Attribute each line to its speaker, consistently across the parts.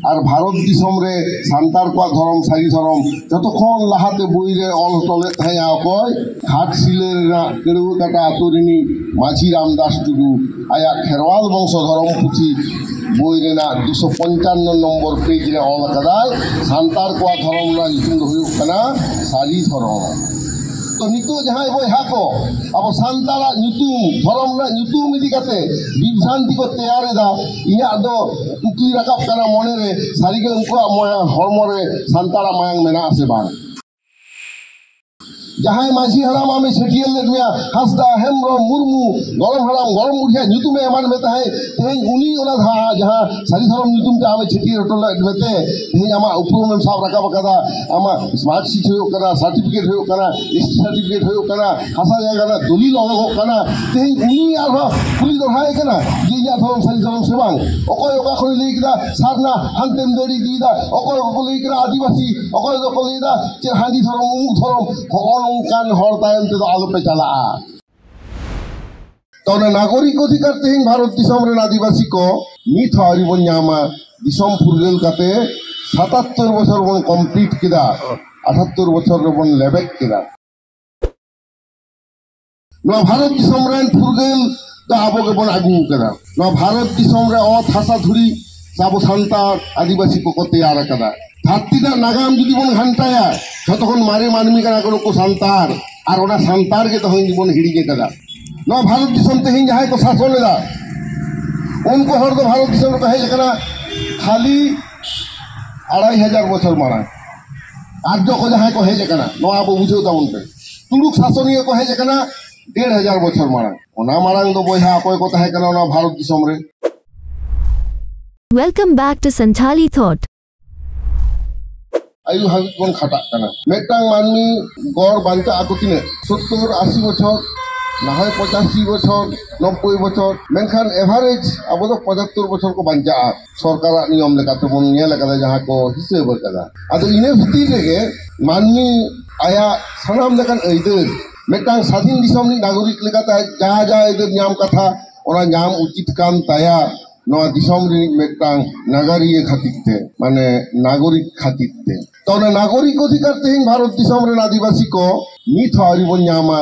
Speaker 1: और भारत दिसम रे सांतार को धरम सारी धरम जतक्षण लाहाते बईरे अल तले थाया अकय घाटशिलेर केड़ुआ काटा आतुरिनी माझी रामदास टुडू आया खेरवाल वंश धरम पुथी बईरे 255 नम्बर पेज रे अल कदाय सांतार को धरम ना नितुम दो हुयुग कना सारी धरम तो नितो जहां बयहा को अब सांतारा नितुम धरम ना नितुम इदी काते विभ्रांति को तैयार दा इया दो कुकी रकाब कना मने रे सारीगे उनको हरम रे सांतारा मायांग मेना आसे बांग जहां माझी हराम आमे छटियल लेदमिया हसदा हेमरो मुर्मू गरम हराम गरम मुढ़िया नितुमे एमान मेता है तेज उनी ओना धा जहां सारी धरम नितुम ते आमे छटियल रटल मेते तेज आमा उपरुम साब रकाब कदा आमा स्मार्ट शीट होयो कना सर्टिफिकेट होयो कना एसटी सर्टिफिकेट होयो कना हासा जायगा दलिल अगो कना तेज उनी आर पुली दहाय कना जे या धरम सारी धरम सेबांग अकय ओका खनि लेई किदा सारना हानतेम देरी दिदा अकय ओको लेई किदा आदिवासी अकय ओको लेई दा जे हांदी धरम उमुक धरम kan hor tayam te alu pe chala तो नागरिक अधिकार तेज भारत दिसम रे आदिवासी को नित हरि बन नामा दिसम फुरगेल काते 77 बछर बन कंप्लीट किदा 78 बछर बन लेबेक किदा नो भारत दिसम रे फुरगेल तो आबो के बन आगु कदा नो भारत दिसम रे अत हासा धुरी साबो सांतार आदिवासी को तैयार कदा धरतीटा नागाम जुदी बन घंटाया जतक्षण मारे मानमी कना को सांतार और ओना सांतार के तखन बन हिड़िगे कदा नो भारत दिसम तेहिं जहां को शासन दा उनको हर दो भारत दिसम को हेज कना खाली 2500 बछर मारा आर्य को जहां को हेज कना नो अब बुझो दा उनके तुलुक शासनीय को हेज कना 1500 बछर मारा ओना मारांग दो बोया अकय को तहे कना ओना भारत दिसम रे
Speaker 2: welcome back to Santhali thought
Speaker 1: आयु हाबित बन खाता कना मेटांग मानमी गड़ बांचा आको तिने 70-80 बछर नाहाय 85 बछर 90 बछर मेनखान एवरेज अब तो 75 बछर को बांचा सरकार नियम लेकाते बन नेल कदा जहां को हिसाब कदा आदो इने भीति रेगे मानमी आया सनाम लेकान एइदर मेटांग स्वाधीन दिसम नि नागरिक लेकाते जहां जहां एइदर नाम कथा ओना नाम उचित कान ताया नवा दिसम रि मेटांग नागरिक खातिरते माने नागरिक खातिरते तो नागरिक अधिकार तेज भारत दिसम रे आदिवासी को नित हरि बन नामा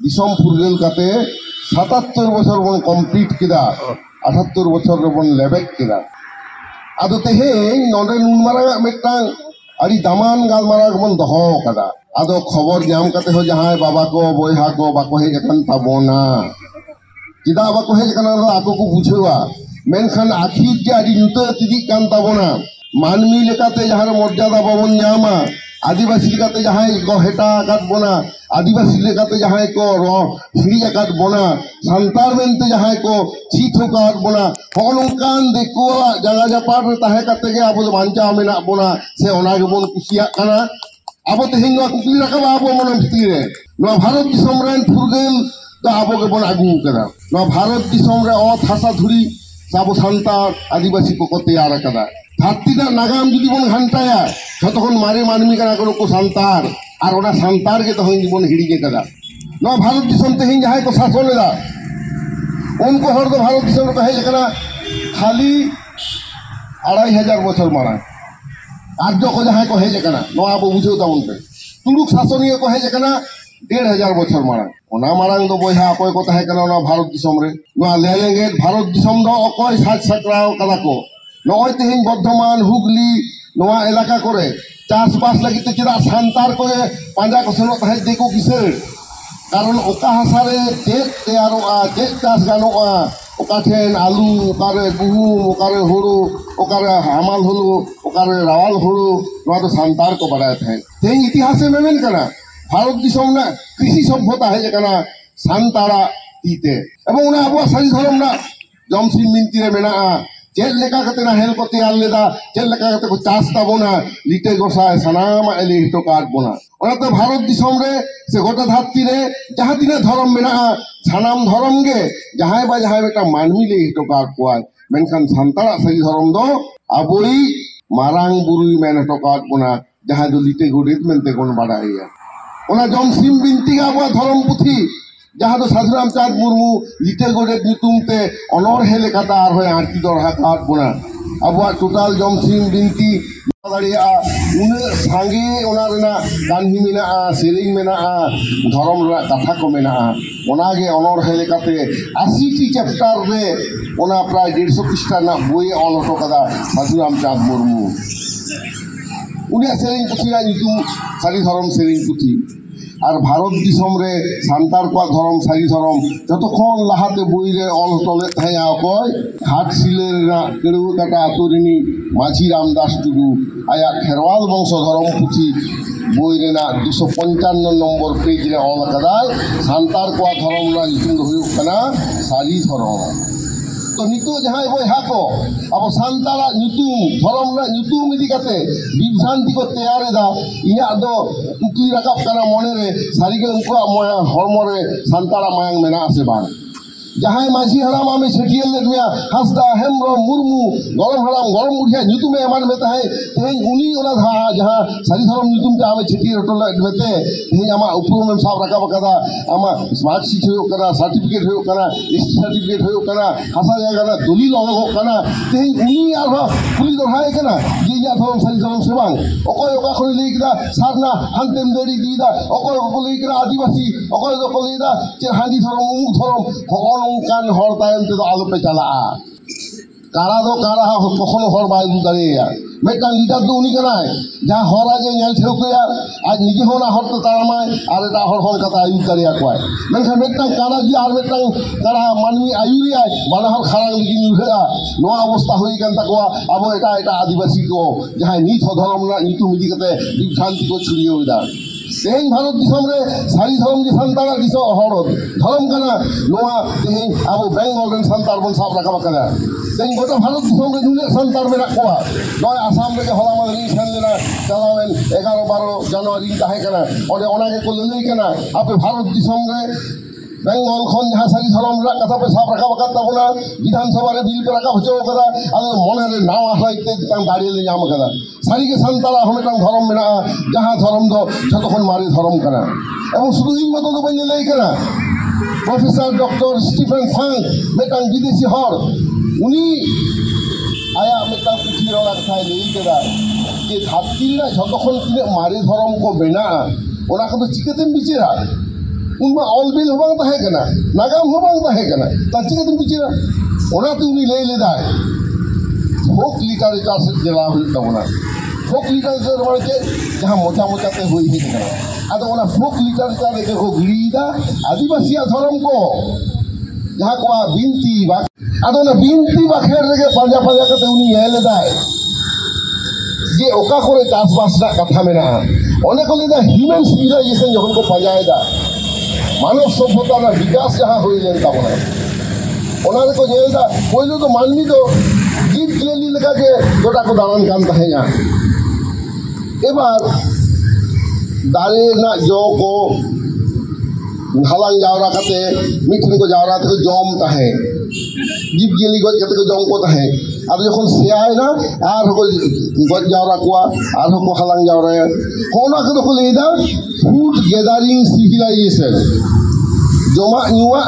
Speaker 1: दिसम फुरगेल काते 77 बछर बन कंप्लीट किदा 78 बछर बन लेबेक किदा आदो तेहें नोंडे नुनमारा मेटांग आड़ी दामान गालमारा बन दहो कदा आदो खबर नाम काते हो जहां बाबा को बोयहा को बाको हेज कन ताबोना किदा बाको हेज कना आको को बुझेवा मेनखान आखिर के आड़ी नुते तिदी कान ताबोना मानवी लेकाते जहां मर्यादा बाबन नामा आदिवासी लेकाते जहां को हेटा काट बोना आदिवासी लेकाते जहां को हिड़ी काट बोना सांतार मेनते जहां को चीत काट बोना हगलंकान देखो जगह जापार रे ताहे काते के आबो बांचा मेना बोना से ओना के बोन कुसिया कना आबो तेहिं नो कुकली रकाबा आबो मन भिती रे नो भारत दिसम रेन फुरगेल तो आबो के बोन आगु कदा नो भारत दिसम रे अत हासा धुरी साबो सांतार आदिवासी को तैयार कदा धरतीटा नागाम जुदी बन घंटाया जतक्षण मारे मानमी कना को सांतार और ओना सांतार के तखन बन हिड़िगे कदा नो भारत दिसम तेहिं जहां को शासन दा उनको हर दो भारत दिसम को हेज कना खाली 2500 बछर मारा आर्य को जहां को हेज कना नो अब बुझो दा उनके तुलुक शासनीय को हेज कना 1500 बछर मारा ओना मारांग दो बोया अकय को तहे कना ओना भारत दिसम रे नो लेलेंगे भारत दिसम दो अकय साज सकराव कदा को नय तेहिं बर्धमान हुगली नवा इलाका करे चाषबास लगी चेदा सांतार को पांजा को सेनो तहे देखो किसे कारण ओका हासा रे चेक तैयारोआ चेक चाष गानोआ ओका ठेन आलू ओकारे गुहुम ओकारे हुड़ू ओकारे हामाल हुलू ओकारे रावाल हुड़ू नवा तो सांतार को बड़ाय थे तेहिं इतिहास में मेन कना भारत दिसम ना कृषि सभ्यता है कना सांतारा तीते एवं उना आबो सारी धरम ना जमसिन मिनती रे मेना चेल लेका कते ना हेल को तैयार लेदा चेल लेका कते को चास ताबोना लिटे गोसाय सनाम एली हितो काट बोना ओना तो भारत दिसम रे से गोटा धरती रे जहां तिना धरम मेना सनाम धरम गे जहां बा जहां बेटा मानवी ले हितो काट कोआ मेनखान सांतारा सही धरम दो आबोई मारांग बुरुई मेन हितो काट बोना जहां दो लिटे गोडेत मेनते कोन बाडाइया ओना जमसिम बिनती आबो धरम पुथी जहां तो साधुराम चाँद मुर्मू लिटे गोडेत नितुमते अनरहे लेकाता आर होय आरती दरहा काट बोना abuat total jom sim binti daria una sange ona rena kanhi mena sering mena dhorom ra katha ko mena ona ge onor helekate 80 ti chapter re ona pray 150 pishta na boi ol hoto kada Sadhu Ramchand Murmu unia sering puthi ra nyutum sari dhorom sering puthi আর ভারত দিশমরে সান্তার কোয়া ধরম সারি ধরম যতক্ষণ লাহাতে বইরে all তলে Thaiya কয় ঘাটশিলের কেড়ু কাটা আতরিনী মাঝি রামদাস টুডু আয়া খেরওয়াল বংশ ধরম পুঁথি বইরে না 255 নম্বর পেজ রে অল কাদায় সান্তার কোয়া ধরম না নিতুম হইউক কানা সারি ধরম तो नितो जहां बहा को अब सान्तारा नितुम धरम ना नितुम इदी कते विभ्रांति को तैयार दा इया दो उकली रकाब कना मने रे सारिगे उनको माया हरमो रे सान्तारा मायांग मेना आसे बान जहां माझी हराम आमे छटियल ले दुया हसदा हेमरो मुर्मू गरम हराम गरम उठिया नितुमे एमान मेता है तेन उनी ओना धा जहां सारी धरम नितुम का आमे छटियल रटल मेते तेन आमा उपरुम साब रकाब कदा आमा स्मार्ट शीट होयो कना सर्टिफिकेट होयो कना एसटी सर्टिफिकेट होयो कना हासा जायगा दलिल अलग कना तेन उनी आर पुली दहाय कना जे या धरम सारी धरम सेबांग अकय ओका खनि लेई कदा सारना हानतेम देरी दीदा अकय ओको लेई कदा आदिवासी अकय ओको लेई दा जे हांदी धरम उमुक धरम kan hor tayam te alu pe chala kara do kara kokhono hor bai bu dariya metan leader do uni kana jaha hor aje nyal theu ko ya aj nije hona hor to taramai ar eta hor hor kata ayu dariya koy menkhan metan kara ji ar metan kara manmi ayuri ay bana hor kharang ligin urea no অবস্থা হই kan takwa abo eta eta adivasi ko jaha nit dhorom na nitu midi kate bibhanti ko churiyo da तेहें Bharat दिसम रे सारी धरम जी संतारा दिसो हरद धरम कना नोआ तेहें अब Bengal rain संतार बन साब रखा कना तेहें गोटा भारत दिसम रे जुने संतार में रखवा नय आसाम रे हला मादरी सन लेना चलावेन 11 12 जनवरी ताहे कना ओडे ओनागे को लई कना आपे भारत दिसम रे बेंगल खन जहां सारी धरम रा कथा पे साब रखा कता बोला विधानसभा रे बिल पे रखा बचो कदा अल मने रे नाव आसाइते तां गाड़ी ले जाम कदा सारी के संतारा हमें तां धरम मेना जहां धरम दो जतखन मारे धरम कना एवं शुद्ध इन मत दो बने लई कना प्रोफेसर डॉक्टर स्टीफन फांग मेतां विदेशी हर उनी आया मेतां पुथि रला कथा लई कदा जे धातिरा जतखन तिने मारे धरम को बेना ओना को चिकेतेम बिचेरा उनमें ऑलबिल हो बांग ताहे कना नागाम हो बांग ताहे कना ताची के तुम बिचरा ओना तो उनी ले ले दाय फोक लिटरेचर से जला हुई तबना फोक लिटरेचर माने के जहां मोटा मोटा ते होई ही कना आदो ओना फोक लिटरेचर के को गिरीदा आदिवासी धर्म को जहां को बिनती बा आदो ना बिनती बा खेर रे पाजा पाजा के उनी ले ले दाय जे ओका करे चासबास ना कथा मेना ओने को लेदा ह्यूमन सिविलाइजेशन जखन को पाजाय दा मानव सभ्यता ना विकास जहां हुई लेन ताबना ओना को जेलदा पहिलो तो मानवी तो जीव जियली लगा के गोटा को दालन काम तहेया एबार दारे ना जो को हालांग जावरा कते मिठन को जावरा ते जम तहे जीव जियली गज कते को जम को तहे अब जखन सेयाय ना आर को गज जावरा कोआ आर को हालांग जावरा होना को लेदा फूड गैदरिंग सिविलाइजेशन जमा युवा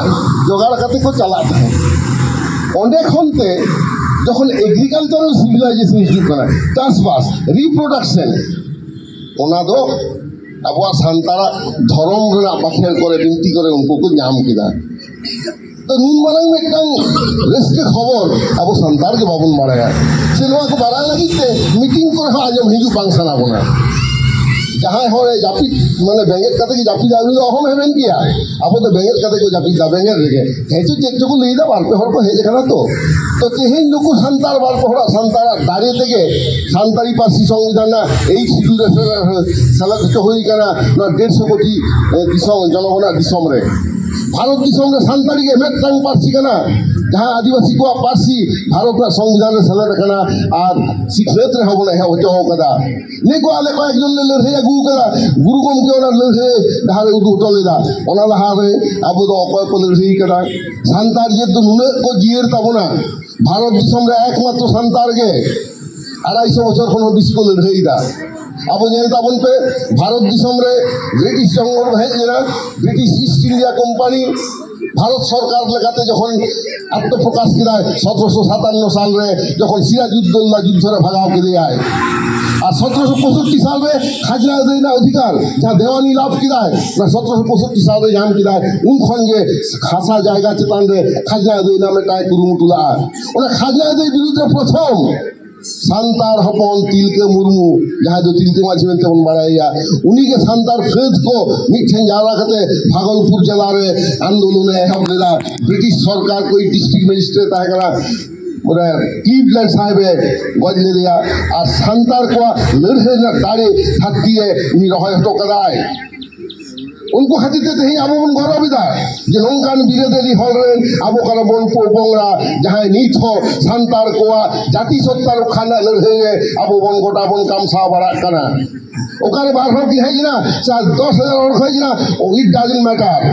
Speaker 1: जोगाड़ करते को चलाता है ओंडे खनते जखन एग्रीकल्चरल सिविलाइजेशन हिजुग कना चासबास रिप्रोडक्शन ओना दो अबवा सान्तारा धरम रेना बाखेर करे बिनती करे उनको को नाम किदा तो नुन मारांग मेटांग रेस्के खबर अब सान्तार के बाबुन बाड़ाया से नोआ को बाड़ा लागिते मीटिंग करे आजम हिजु बांगसाना बना जहां होरे जापी माने बेंगेट कते की जापी जाबी तो हम हेबेन किया अब तो बेंगेट कते को जापी दा बेंगेट रे हेचु चेचु को लेदा बार पे हर को हेज कना तो तेहेन नुकु संतार बार पे हरा संतारा दाड़े तेगे संतारी पासी संविधान ना एई शिडुल साला तो होई कना ना 150 कोटी दिसम जनगणना दिसम रे भारत दिसम रे संतारी के मेटांग पासी कना जहां आदिवासी को पासी भारत का संविधान रे सले कना आर शिक्षित रे होबो हे होजो कदा नेको आले को एक जन ले रे गु कदा गुरु गम के ओना ले रे धारे उदु टलेदा ओना लहारे अब तो अकय को ले कदा संतार ये तो नुने को जियर तबना भारत दिसम रे एकमात्र संतार के 250 বছর কোন বেশি को ले दा अब ताबन पे भारत दिसम रे ब्रिटिश जंगल हेज लेना British east India company Bharat सरकार लेकाते जखन आत्मप्रकाश किया 1757 साल रे जखन सिराजुद्दौला युद्ध रे भगाव के दिया है और 1765 साल में खाजना देना अधिकार जहाँ देवानी लाभ किया है ना 1765 साल में जाम किया है उन खंगे खासा जायगा चेतान रे खाजना देना में टाइम कुरुमुटुला उन्हें खाजना दे विरुद्ध प्रथम सांतार हपन तिलके मुर्मू जहाँ जो तिलके माझी में तेवन बढ़ाया उन्हीं के सांतार फेद को मिठें जारा करते भागलपुर जिला रे आंदोलन एहब लेला ब्रिटिश सरकार कोई डिस्ट्रिक्ट मजिस्ट्रेट है करा क्लीवलैंड साहेब गज ले लिया और सांतार को लड़े न दाड़े थकती है उन्हीं रहा तो कदाए उनको खातिर देते हैं अब उन गौरव विदा जे नौकान बिरेदेरी हल रे अब कर बोल पोंगरा जहां नीत हो सांतार कोआ जाति सत्ता रखाना लड़े अब बन गोटा बन काम सा बड़ा कना ओकारे बार हो की है ना 10,000 और है ना इट डजंट मैटर